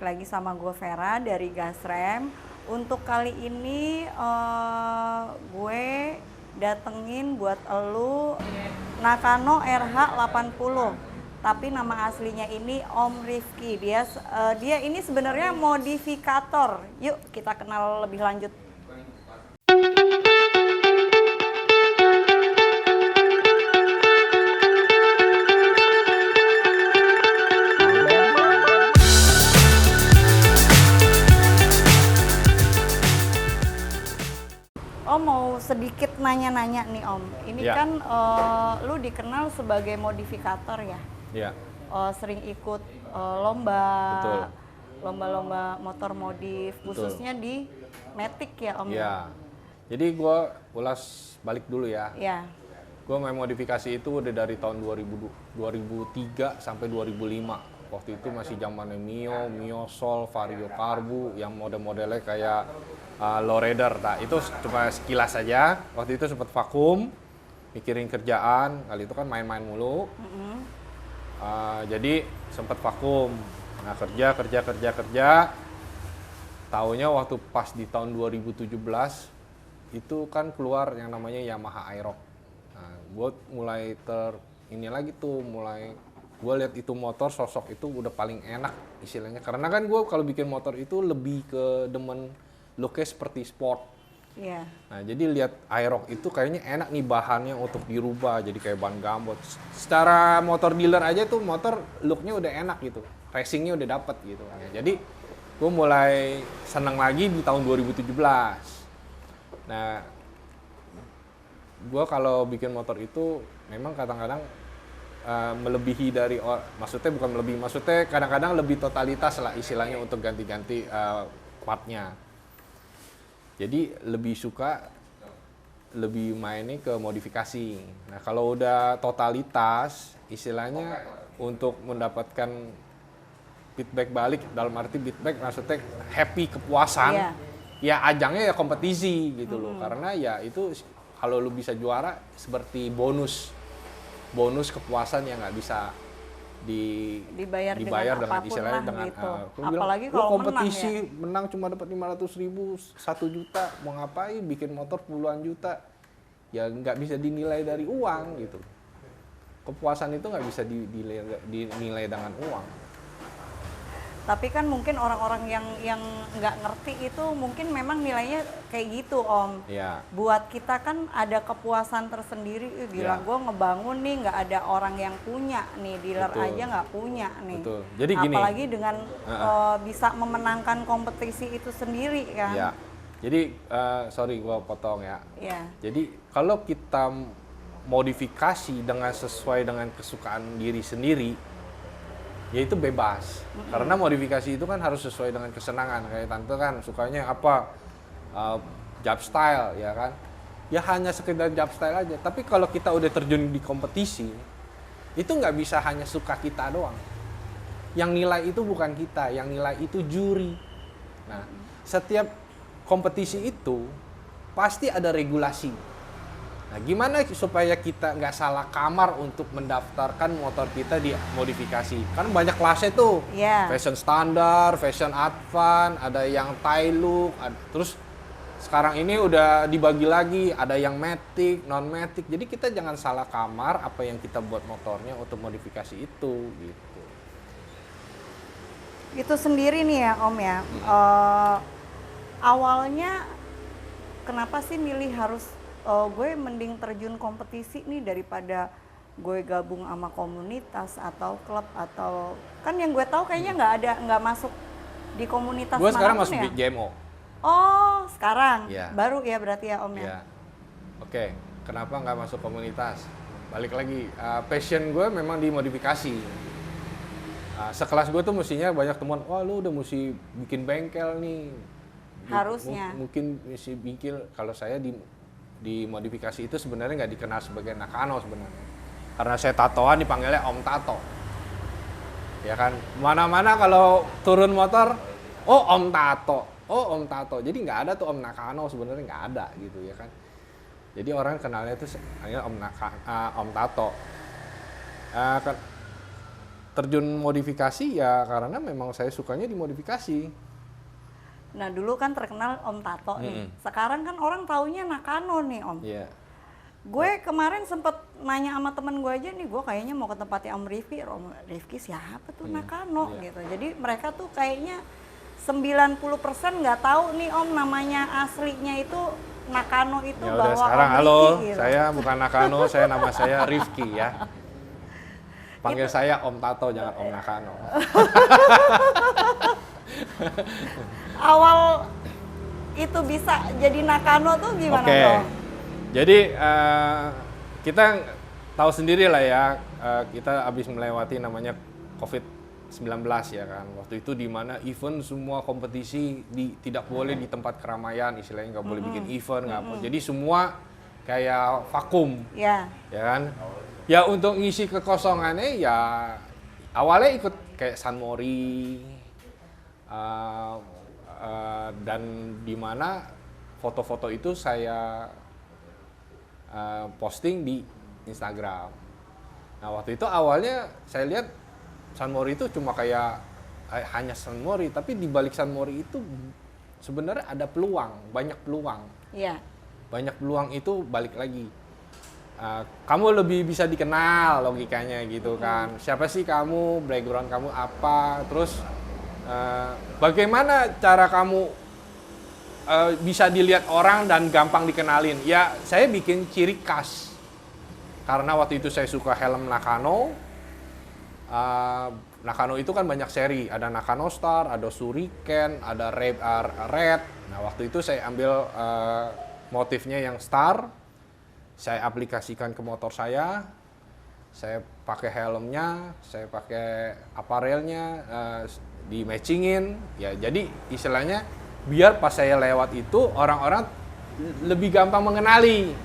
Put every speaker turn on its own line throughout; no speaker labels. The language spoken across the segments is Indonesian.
lagi sama gue Vera dari Gasrem. Untuk kali ini gue datengin buat elu Nakano RH80. Tapi nama aslinya ini Om Rifki. Dia ini sebenarnya modifikator. Yuk kita kenal lebih lanjut. Om mau sedikit nanya-nanya nih Om. Ini
Ya.
kan lu dikenal sebagai modifikator ya.
Iya,
Sering ikut lomba,
betul.
lomba-lomba motor modif,
Betul.
khususnya di Matic ya Om.
Iya. Jadi gue ulas balik dulu ya.
Ya.
Gue main modifikasi itu udah dari tahun 2003 sampai 2005. Waktu itu masih zamannya Mio Sol, Vario Karbu, yang mode-modelnya kayak lowrider. Nah itu cuma sekilas saja. Waktu itu sempat vakum, mikirin kerjaan. Kali itu kan main-main mulu. Jadi sempat vakum. Nah kerja. Taunya waktu pas di tahun 2017 itu kan keluar yang namanya Yamaha Aerox. Nah, gue mulai gue lihat itu motor, sosok itu udah paling enak istilahnya. Karena kan gue kalau bikin motor itu lebih ke demen looknya seperti sport.
Iya.
Nah, jadi lihat Aerox itu kayaknya enak nih bahannya untuk dirubah jadi kayak ban gambot. Secara motor dealer aja tuh motor looknya udah enak gitu, racingnya udah dapet gitu. Ya, jadi gue mulai seneng lagi di tahun 2017. Nah, gue kalau bikin motor itu memang kadang-kadang melebihi dari, maksudnya bukan melebihi, maksudnya kadang-kadang lebih totalitas lah istilahnya untuk ganti-ganti partnya. Jadi lebih mainnya ke modifikasi. Nah kalau udah totalitas, istilahnya untuk mendapatkan feedback balik, dalam arti feedback maksudnya happy, kepuasan,
Iya.
ya ajangnya ya kompetisi gitu loh. Karena ya itu kalau lu bisa juara seperti bonus kepuasan yang nggak bisa
Dibayar dengan
dengan
apapun
istilahnya
lah
dengan
gitu.
aku
Apalagi
bilang, lu
kalau
kompetisi
menang ya.
menang cuma dapat 500.000, 1 juta, mau ngapain bikin motor puluhan juta, ya nggak bisa dinilai dari uang gitu. Kepuasan itu nggak bisa dinilai dengan uang.
Tapi kan mungkin orang-orang yang nggak ngerti itu mungkin memang nilainya kayak gitu Om.
Ya,
Buat kita kan ada kepuasan tersendiri, gila
Ya.
gue ngebangun nih, nggak ada orang yang punya nih, dealer
Betul.
aja nggak punya nih.
Betul. Jadi gini.
Apalagi dengan bisa memenangkan kompetisi itu sendiri kan.
ya. Jadi sorry gua potong ya.
Iya.
Jadi kalau kita modifikasi sesuai dengan kesukaan diri sendiri, ya itu bebas. Karena modifikasi itu kan harus sesuai dengan kesenangan. Kayak tante kan sukanya apa, job style ya kan. Ya hanya sekedar job style aja. Tapi kalau kita udah terjun di kompetisi, itu nggak bisa hanya suka kita doang. Yang nilai itu bukan kita, yang nilai itu juri. Nah, setiap kompetisi itu pasti ada regulasi. Nah, gimana supaya kita nggak salah kamar untuk mendaftarkan motor kita di modifikasi? Kan banyak kelasnya tuh,
Iya.
fashion standar, fashion advance, ada yang Thai look, terus sekarang ini udah dibagi lagi, ada yang matic, non matic. Jadi kita jangan salah kamar apa yang kita buat motornya untuk modifikasi itu, gitu.
Itu sendiri nih ya Om ya. Awalnya kenapa sih milih harus gue mending terjun kompetisi nih daripada gue gabung sama komunitas atau klub, atau kan yang gue tahu kayaknya nggak masuk di komunitas
Gue sekarang
manapun
masuk
ya?
di JMO.
Oh sekarang
Iya.
baru ya berarti ya Om ya.
Ya. Oke, kenapa nggak masuk komunitas? Balik lagi, passion gue memang di modifikasi. Sekelas gue tuh mestinya banyak teman, wah lu udah mesti bikin bengkel nih.
Harusnya.
Mungkin mesti bikin, kalau saya di modifikasi itu sebenarnya nggak dikenal sebagai Nakano sebenarnya. Karena saya tatoan dipanggilnya Om Tato. Ya kan, mana-mana kalau turun motor, oh Om Tato. Jadi nggak ada tuh Om Nakano, sebenarnya nggak ada gitu ya kan. Jadi orang kenalnya tuh hanya Om Tato. terjun modifikasi ya karena memang saya sukanya di modifikasi.
Nah dulu kan terkenal Om Tato nih. Sekarang kan orang taunya Nakano nih Om.
Iya.
Gue kemarin sempet nanya sama temen gue aja nih, gue kayaknya mau ke tempatnya Om Rifki. Om Rifki siapa tuh Nakano gitu. Jadi mereka tuh kayaknya 90% nggak tahu nih Om namanya aslinya itu Nakano itu
Ya udah
bahwa
sekarang
Om
halo,
Rifki, gitu.
saya bukan Nakano, nama saya Rifki ya. Panggil saya Om Tato, jangan Om Nakano.
Awal itu bisa jadi Nakano tuh gimana dong?
Jadi kita tahu sendiri lah ya, kita habis melewati namanya COVID-19 ya kan. Waktu itu di mana event semua kompetisi tidak boleh di tempat keramaian, istilahnya nggak boleh bikin event, nggak boleh. Jadi semua kayak vakum, ya kan. Ya untuk ngisi kekosongannya ya awalnya ikut kayak San Mori dan di mana foto-foto itu saya posting di Instagram. Nah waktu itu awalnya saya lihat San Mori itu cuma kayak hanya San Mori, tapi di balik San Mori itu sebenarnya ada peluang, banyak peluang.
Iya.
Banyak peluang itu balik lagi. Kamu lebih bisa dikenal logikanya gitu kan. Siapa sih kamu, background kamu apa, terus bagaimana cara kamu bisa dilihat orang dan gampang dikenalin. Ya saya bikin ciri khas. Karena waktu itu saya suka helm Nakano. Nakano itu kan banyak seri, ada Nakano Star, ada Shuriken, ada Red. Nah waktu itu saya ambil motifnya yang Star, saya aplikasikan ke motor saya pakai helmnya, saya pakai apparelnya, di matchingin, ya jadi istilahnya biar pas saya lewat itu orang-orang lebih gampang mengenali.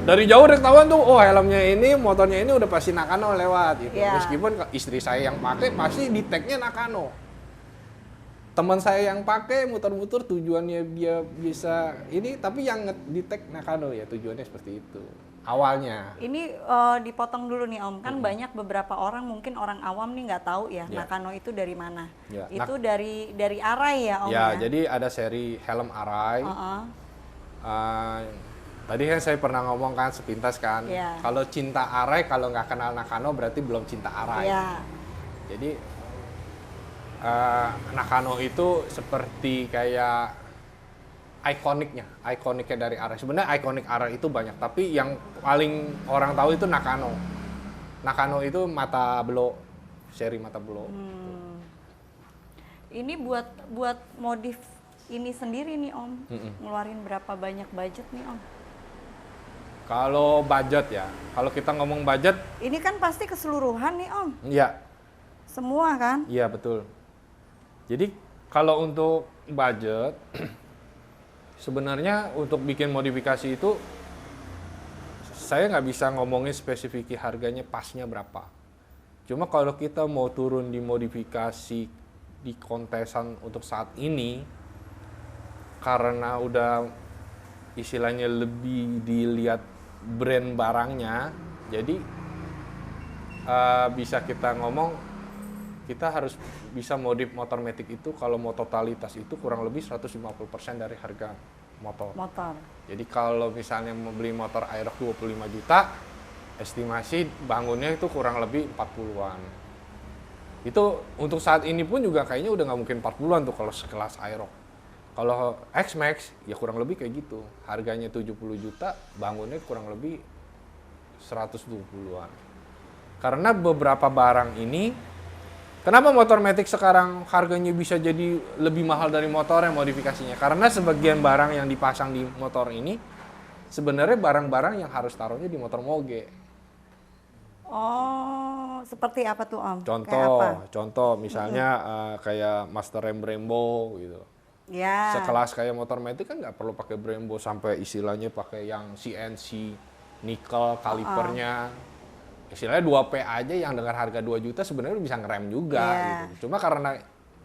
Dari jauh udah ketahuan tuh, oh helmnya ini, motornya ini udah pasti Nakano lewat gitu.
Yeah.
Meskipun istri saya yang pakai pasti di tag-nya Nakano. Teman saya yang pakai muter-muter tujuannya dia bisa ini, tapi yang di tag Nakano ya tujuannya seperti itu. Awalnya.
Ini dipotong dulu nih Om, kan banyak beberapa orang mungkin orang awam nih nggak tahu ya Nakano itu dari mana. Itu dari Arai ya Om ya?
Jadi ada seri helm Arai. Tadi kan saya pernah ngomong kan sepintas kan, kalau cinta Arai kalau nggak kenal Nakano berarti belum cinta Arai. Jadi Nakano itu seperti kayak ikoniknya dari Arai. Sebenarnya ikonik Arai itu banyak, tapi yang paling orang tahu itu Nakano. Nakano itu mata belo, seri mata belo.
Ini buat modif ini sendiri nih Om, ngeluarin berapa banyak budget nih Om?
Kalau budget ya, kalau kita ngomong budget,
ini kan pasti keseluruhan nih Om.
Iya.
Semua kan?
Iya betul. Jadi kalau untuk budget, sebenarnya untuk bikin modifikasi itu saya nggak bisa ngomongin spesifik harganya pasnya berapa. Cuma kalau kita mau turun di modifikasi di kontesan untuk saat ini, karena udah istilahnya lebih dilihat brand barangnya, jadi bisa kita ngomong kita harus bisa modif motor Matic itu kalau mau totalitas itu kurang lebih 150% dari harga motor. Jadi kalau misalnya mau beli motor Aerox 25 juta, estimasi bangunnya itu kurang lebih 40-an. Itu untuk saat ini pun juga kayaknya udah nggak mungkin 40-an tuh kalau sekelas Aerox. Kalau X-Max ya kurang lebih kayak gitu. Harganya 70 juta, bangunnya kurang lebih 120-an. Karena beberapa barang ini, kenapa motor Matic sekarang harganya bisa jadi lebih mahal dari motor yang modifikasinya? Karena sebagian barang yang dipasang di motor ini sebenarnya barang-barang yang harus taruhnya di motor moge.
Oh, seperti apa tuh Om?
Contoh misalnya kayak Master Brembo gitu.
Ya.
Sekelas kayak motor Matic kan nggak perlu pakai Brembo sampai istilahnya pakai yang CNC, nikel, kalipernya. Istilahnya 2P aja yang dengan harga 2 juta sebenarnya bisa ngerem juga gitu. Cuma karena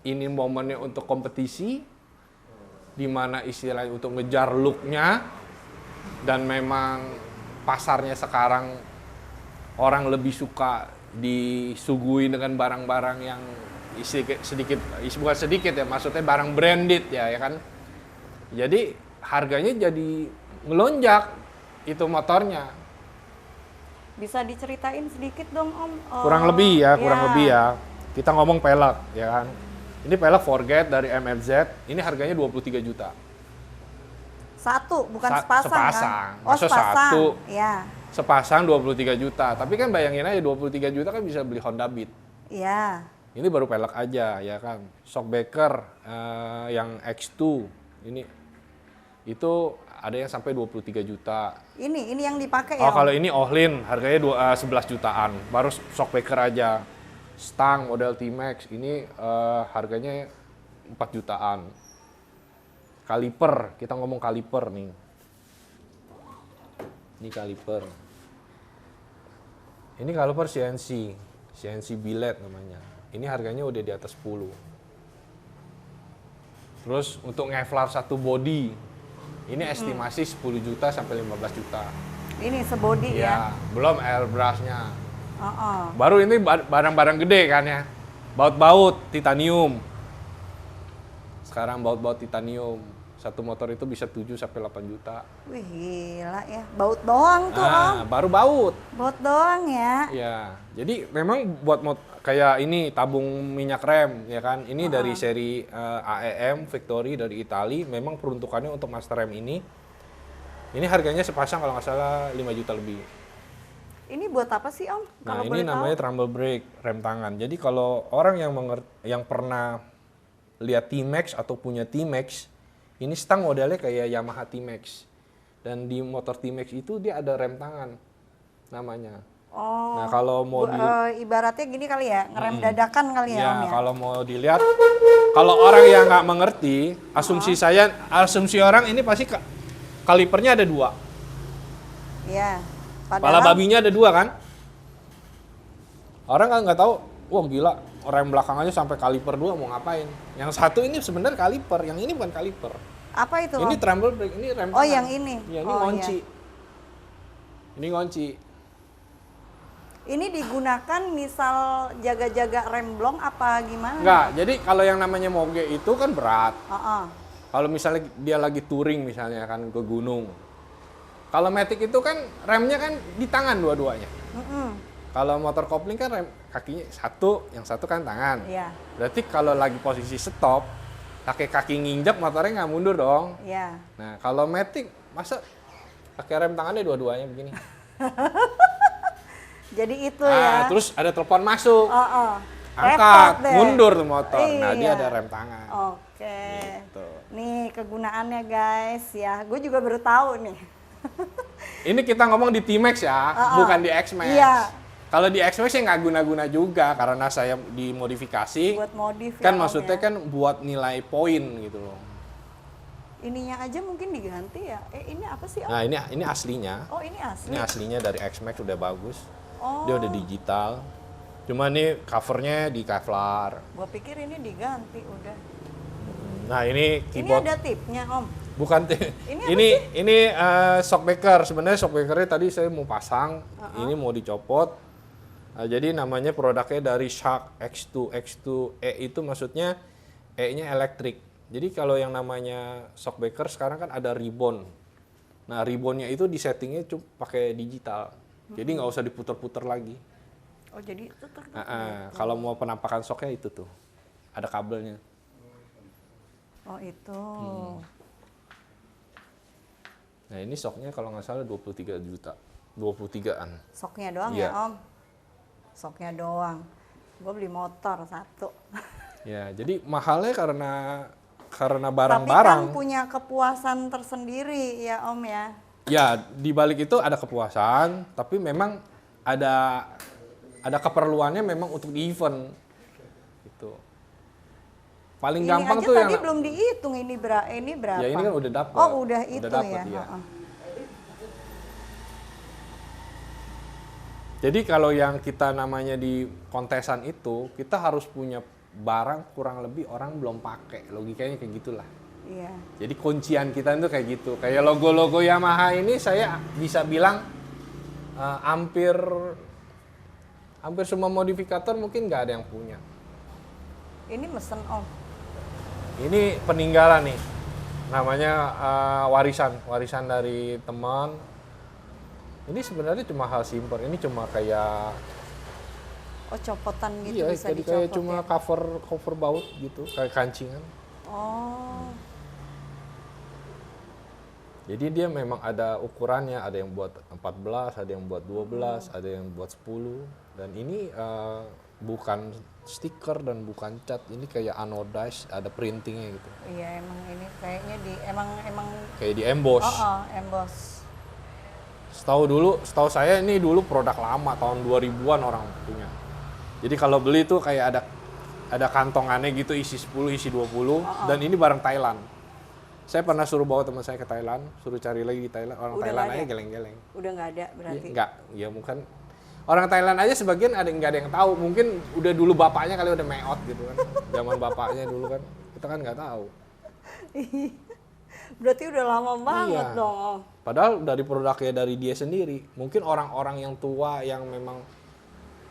ini momennya untuk kompetisi, di mana istilahnya untuk ngejar look-nya, dan memang pasarnya sekarang orang lebih suka disuguhi dengan barang-barang yang sedikit bukan sedikit ya, maksudnya barang branded ya kan. Jadi harganya jadi melonjak itu motornya.
Bisa diceritain sedikit dong Om?
Kurang lebih ya. Kita ngomong pelek ya kan. Ini pelek Forget dari MFZ, ini harganya 23 juta.
Satu, bukan sepasang
sepasang.
kan? Oh,
Masa
sepasang.
satu?
Ya.
Sepasang 23 juta. Tapi kan bayangin aja 23 juta kan bisa beli Honda Beat.
Iya.
Ini baru pelek aja ya kan. Shockbreaker yang X2 ini itu ada yang sampai 23 juta.
Ini yang dipakai ya?
Oh, kalau ini Ohlin harganya 11 jutaan. Baru shockbreaker aja. Stang model T-Max ini harganya 4 jutaan. Kaliper, kita ngomong kaliper nih. Ini kaliper. Ini kaliper CNC billet namanya. Ini harganya udah di atas 10. Terus untuk Kevlar satu body, ini estimasi 10 juta sampai 15 juta.
Ini sebody ya?
Belum airbrushnya. Baru ini barang-barang gede kan ya. Baut-baut titanium. Sekarang baut-baut titanium. Satu motor itu bisa 7 sampai 8 juta.
Wih, gila ya. Baut doang tuh, Om.
Baru baut.
Baut doang ya.
Ya, jadi memang buat kayak ini tabung minyak rem ya kan. Ini dari seri AEM Victory dari Itali, memang peruntukannya untuk master rem ini. Ini harganya sepasang kalau nggak salah 5 juta lebih.
Ini buat apa sih Om?
Nah,
Kalau
ini namanya trumble brake, rem tangan. Jadi kalau orang yang pernah lihat T-Max atau punya T-Max, ini stang modelnya kayak Yamaha T-Max. Dan di motor T-Max itu dia ada rem tangan namanya.
Oh.
Nah, kalau mau
ibaratnya gini kali ya, ngerem dadakan kali ya Om ya.
Kalau mau dilihat, kalau orang yang nggak mengerti, asumsi orang ini pasti kalipernya ada 2.
Iya.
Kepala babinya ada 2 kan? Orang kan nggak tahu, wah gila, rem belakang aja sampai kaliper 2 mau ngapain? Yang satu ini sebenarnya kaliper, yang ini bukan kaliper.
Apa itu?
Ini trumble brake, ini rem tangan.
Oh, yang ini.
Ya, ini ngunci.
Iya.
Ini ngunci.
Ini digunakan misal jaga-jaga rem blong apa gimana?
Enggak, jadi kalau yang namanya moge itu kan berat. Kalau misalnya dia lagi touring misalnya kan ke gunung. Kalau Matic itu kan remnya kan di tangan dua-duanya. Kalau motor kopling kan rem kakinya yang satu kan tangan.
Iya.
Berarti kalau lagi posisi stop, pakai kaki nginjek motornya nggak mundur dong.
Iya.
Nah kalau Matic masa pakai rem tangannya dua-duanya begini.
Jadi itu ya.
Terus ada telepon masuk.
Repot
Angkat,
deh.
mundur tuh motor. Nah,
Iya.
dia ada rem tangan.
Oke.
Gitu.
Nih kegunaannya guys ya. Gue juga baru tahu nih.
Ini kita ngomong di T-Max ya, bukan di X-Max.
Iya.
Kalau di X-Max ya nggak guna-guna juga karena saya dimodifikasi.
Buat modif
Kan
ya, Om,
maksudnya
ya.
kan buat nilai poin gitu loh.
Ininya aja mungkin diganti ya. Ini apa sih Om?
Nah, ini aslinya.
Oh, ini asli.
Ini aslinya dari X-Max udah bagus.
Oh.
Dia udah digital. Cuma ini covernya di Kevlar.
Gua pikir ini diganti udah.
Nah, ini
Ini
keyboard.
ada tipnya Om.
Bukan ini shockbreaker. Sebenarnya shockbreakernya tadi saya mau pasang, ini mau dicopot. Jadi namanya produknya dari Shark X2E itu maksudnya E-nya elektrik. Jadi kalau yang namanya shockbreaker sekarang kan ada ribbon. Nah, ribbonnya itu di settingnya pakai digital. Jadi nggak usah diputer-puter lagi.
Oh, jadi itu tuh.
Kalau mau penampakan shocknya itu tuh ada kabelnya.
Oh, itu.
Nah, ini shocknya kalau nggak salah 23 juta. 23-an.
Soknya doang
Iya.
ya Om? Soknya doang. Gue beli motor satu.
Ya, jadi mahalnya karena
Tapi
barang-barang.
kan punya kepuasan tersendiri ya Om ya?
Ya, di balik itu ada kepuasan, tapi memang ada keperluannya memang untuk di event. Gitu. Paling
Ini
gampang
aja
tuh
tadi
yang
belum dihitung ini berapa?
ya ini kan udah dapet.
Oh, udah itu
dapet,
ya.
iya. Jadi kalau yang kita namanya di kontesan itu, kita harus punya barang kurang lebih orang belum pakai. Logikanya kayak gitulah.
Iya.
Jadi kuncian kita itu kayak gitu. Kayak logo-logo Yamaha ini saya bisa bilang hampir hampir semua modifikator mungkin nggak ada yang punya.
Ini mesen Om.
Ini peninggalan nih, namanya warisan dari teman. Ini sebenarnya cuma hal simpel, ini cuma kayak
Copotan gitu
iya,
bisa
jadi
dicopot
kayak cuma
ya?
cover baut gitu, kayak kancingan.
Oh,
Jadi dia memang ada ukurannya, ada yang buat 14, ada yang buat 12, ada yang buat 10. Dan ini bukan stiker dan bukan cat, ini kayak anodized, ada printingnya gitu.
iya emang ini kayaknya emang
Kayak di emboss.
emboss.
Setahu saya ini dulu produk lama, tahun 2000-an orang punya. Jadi kalau beli tuh kayak ada kantongannya gitu, isi 10, isi 20, dan ini barang Thailand. Saya pernah suruh bawa teman saya ke Thailand, suruh cari lagi di Thailand, orang
Udah
Thailand
nggak
aja
ada?
geleng-geleng.
Udah nggak ada berarti?
Enggak, ya bukan. Orang Thailand aja sebagian nggak ada yang tahu, mungkin udah dulu bapaknya kali udah meot gitu kan. Zaman bapaknya dulu kan, kita kan nggak tahu.
Berarti udah lama banget
Iya.
dong Om.
Padahal dari produknya dari dia sendiri. Mungkin orang-orang yang tua yang memang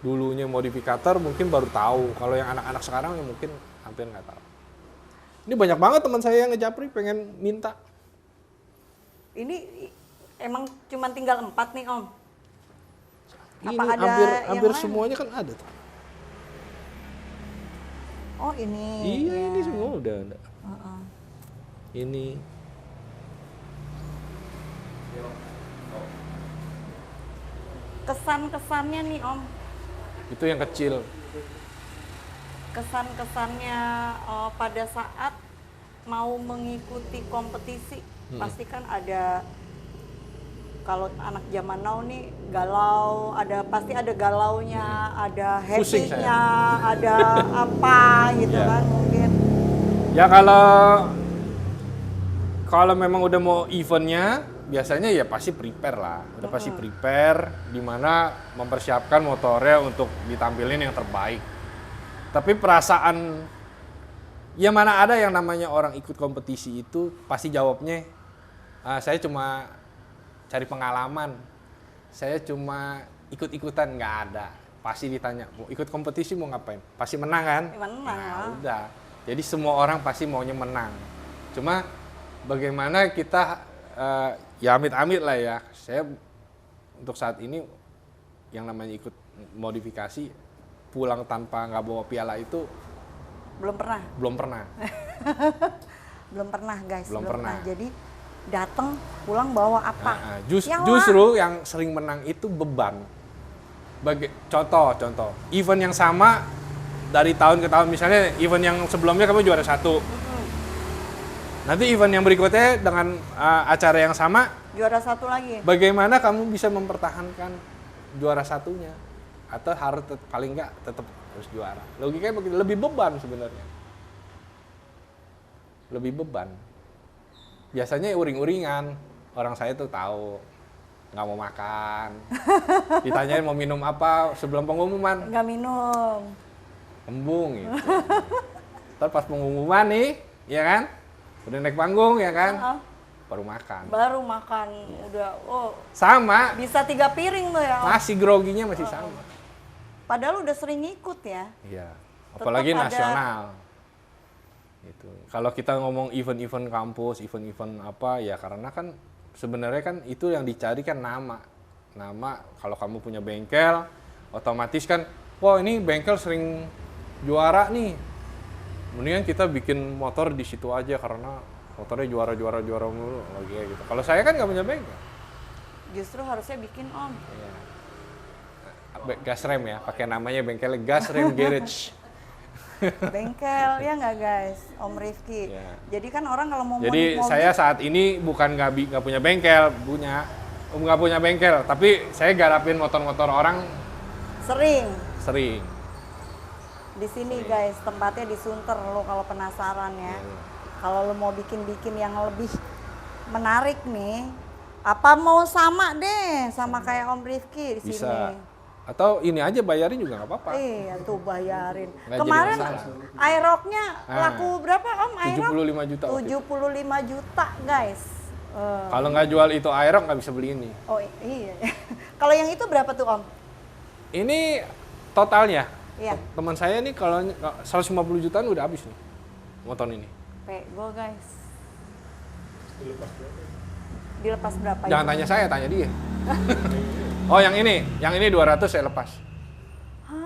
dulunya modifikator mungkin baru tahu. Kalau yang anak-anak sekarang ya mungkin hampir nggak tahu. Ini banyak banget teman saya yang ngejapri pengen minta.
Ini emang cuma tinggal 4 nih Om?
Ini
Apa ada
hampir
yang lain?
semuanya kan ada tuh.
Oh ini.
Iya,
ya.
ini semua udah ada.
Heeh.
Ini
Kesan-kesannya nih Om,
itu yang kecil.
kesan-kesannya pada saat mau mengikuti kompetisi, pasti kan ada, kalau anak zaman now nih galau, pasti ada galaunya, ada
Pusing
happy-nya, ada apa gitu
Iya.
kan mungkin.
Ya kalau memang udah mau eventnya, biasanya ya pasti prepare lah. Udah pasti prepare, di mana mempersiapkan motornya untuk ditampilin yang terbaik. Tapi perasaan, ya mana ada yang namanya orang ikut kompetisi itu pasti jawabnya, saya cuma cari pengalaman, saya cuma ikut-ikutan, nggak ada. Pasti ditanya, mau ikut kompetisi mau ngapain? Pasti menang kan?
Menang
Nah,
lah.
udah. Jadi semua orang pasti maunya menang. Cuma bagaimana kita, ya amit-amit lah ya. Saya untuk saat ini yang namanya ikut modifikasi, pulang tanpa nggak bawa piala itu
Belum pernah.
belum pernah.
Belum pernah guys,
Belum pernah.
Jadi datang pulang bawa apa? Yang
Justru yang sering menang itu beban. Contoh, event yang sama dari tahun ke tahun, misalnya event yang sebelumnya kamu juara 1. Nanti event yang berikutnya dengan acara yang sama,
Juara 1 lagi.
bagaimana kamu bisa mempertahankan juara 1-nya? Atau harus paling nggak tetap harus juara. Logikanya begitu, lebih beban sebenarnya. Lebih beban. Biasanya uring-uringan. Orang saya tuh tahu nggak mau makan. Ditanyain mau minum apa sebelum pengumuman,
Nggak minum.
embung gitu. Ntar pas pengumuman nih, ya kan? Udah naik panggung ya kan? Baru makan.
Baru makan udah,
Sama,
bisa 3 piring tuh ya Om.
masih groginya masih sama.
Padahal udah sering ngikut ya.
Iya, apalagi
Tetap ada-
nasional. Gitu. Kalau kita ngomong event-event kampus, event-event apa ya, karena kan sebenarnya kan itu yang dicari kan nama. Nama, kalau kamu punya bengkel, otomatis kan, wah ini bengkel sering juara nih. Mendingan kita bikin motor di situ aja karena motornya juara mulu lagi kayak gitu. Kalau saya kan nggak punya bengkel.
Justru harusnya bikin Om.
Iya. Gas rem ya, pakai namanya bengkelnya Gas Rem Garage.
Bengkel ya nggak guys, Om Rifki.
Iya.
Jadi kan orang kalau mau
Jadi
modif mobil,
saya saat ini bukan nggak punya bengkel, nggak punya bengkel, tapi saya garapin motor-motor orang
sering
sering.
di sini guys, tempatnya di Sunter lo kalau penasaran ya.
Iya.
Kalau lo mau bikin yang lebih menarik nih, apa mau sama deh sama kayak Om Rifki di
Bisa.
sini.
Atau ini aja bayarin juga nggak apa-apa.
Iya tuh bayarin.
Nggak jadi
Kemarin
masalah.
Aerox-nya
Nah,
laku berapa Om Aerox?
75 juta waktu itu.
75 juta guys.
Kalau nggak jual itu Aerox nggak bisa beli ini.
Oh iya. Kalau yang itu berapa tuh Om?
Ini totalnya.
Iya.
Teman saya nih kalau 150 jutaan udah habis nih motor ini.
Pego guys. Dilepas berapa?
Jangan tanya saya, tanya dia. Oh yang ini 200 saya lepas.
Hah?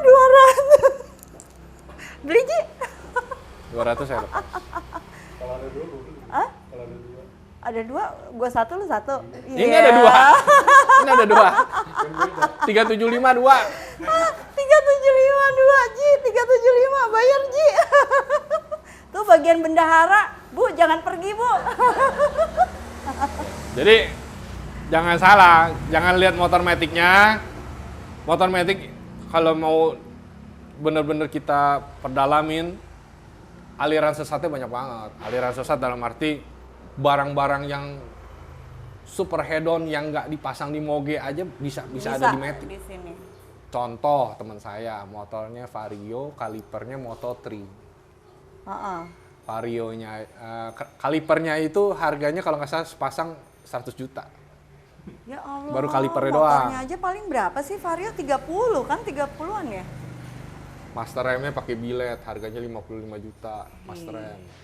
200. Beli Ji?
200 saya lepas.
Kalau ada dua, gue beli.
Hah?
Kalau ada dua.
Ada 2, gua 1 lu 1.
Ini ada 2. Ini ada 2. 3752.
3752 Ji, 375 bayar Ji. Tuh bagian bendahara, Bu, jangan pergi Bu.
Jadi jangan salah, jangan lihat motor matic-nya. Motor matic kalau mau bener-bener kita perdalamin, aliran sesatnya banyak banget. Aliran sesat dalam arti barang-barang yang super head-on yang nggak dipasang di moge aja bisa ada di matic.
Di sini.
Contoh teman saya, motornya Vario, kalipernya Moto3. Varionya, kalipernya itu harganya kalau nggak salah sepasang 100 juta.
Ya Allah.
Baru kalipernya doang.
Motornya aja paling berapa sih Vario? 30 kan? 30-an ya?
Master remnya pakai bilet, harganya 55 juta. Master rem.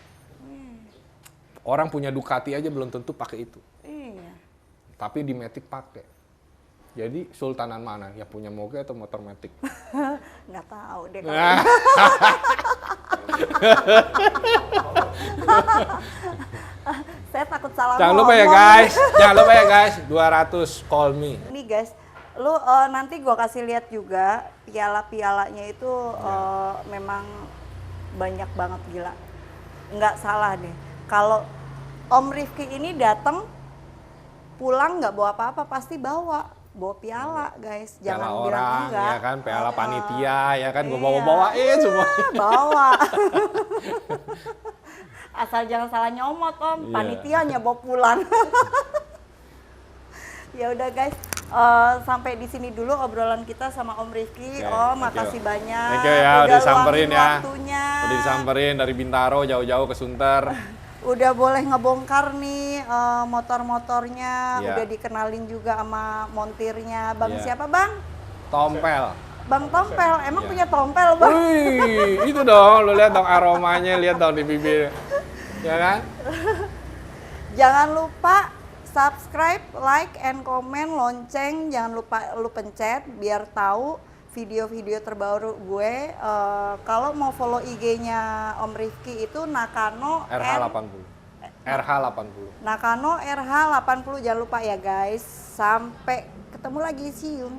Orang punya Ducati aja belum tentu pakai itu.
Iya.
Tapi di Matic pakai. Jadi sultanan mana? Ya punya moge atau motor Matic?
Nggak tahu deh kalau
Nah.
saya takut salah
Jangan lupa ya
ngomong.
guys. Jangan lupa ya guys. 200 call me.
Nih guys, lu nanti gua kasih lihat juga piala-pialanya itu memang banyak banget gila. Nggak salah deh. Kalau Om Rifki ini datang pulang nggak bawa apa-apa, pasti bawa piala guys. Jangan
Piala
bilang
orang,
enggak.
ya kan, piala panitia, ya kan, gue
Iya.
bawa-bawain semua.
Bawa. Asal jangan salah nyomot Om,
Iya.
panitianya bawa pulang. Ya udah guys, sampai di sini dulu obrolan kita sama Om Rifki.
Oke,
Om,
thank
makasih
you.
banyak.
Thank you ya, udah disamperin
luangin
ya.
Waktunya.
Udah disamperin dari Bintaro jauh-jauh ke Sunter.
Udah boleh ngebongkar nih motor-motornya,
Iya.
udah dikenalin juga sama montirnya. Bang
Iya.
siapa Bang?
Tompel.
Bang Tompel, emang
Iya.
punya tompel Bang?
Wih, itu dong, lo lihat dong aromanya, lihat dong di bibir. Ya kan?
Jangan lupa subscribe, like, and comment, lonceng. Jangan lupa lu pencet biar tahu video-video terbaru gue. Kalau mau follow IG-nya Om Rifki itu Nakano
RH80. RH80.
Nakano RH80. Jangan lupa ya guys. Sampai ketemu lagi, see you.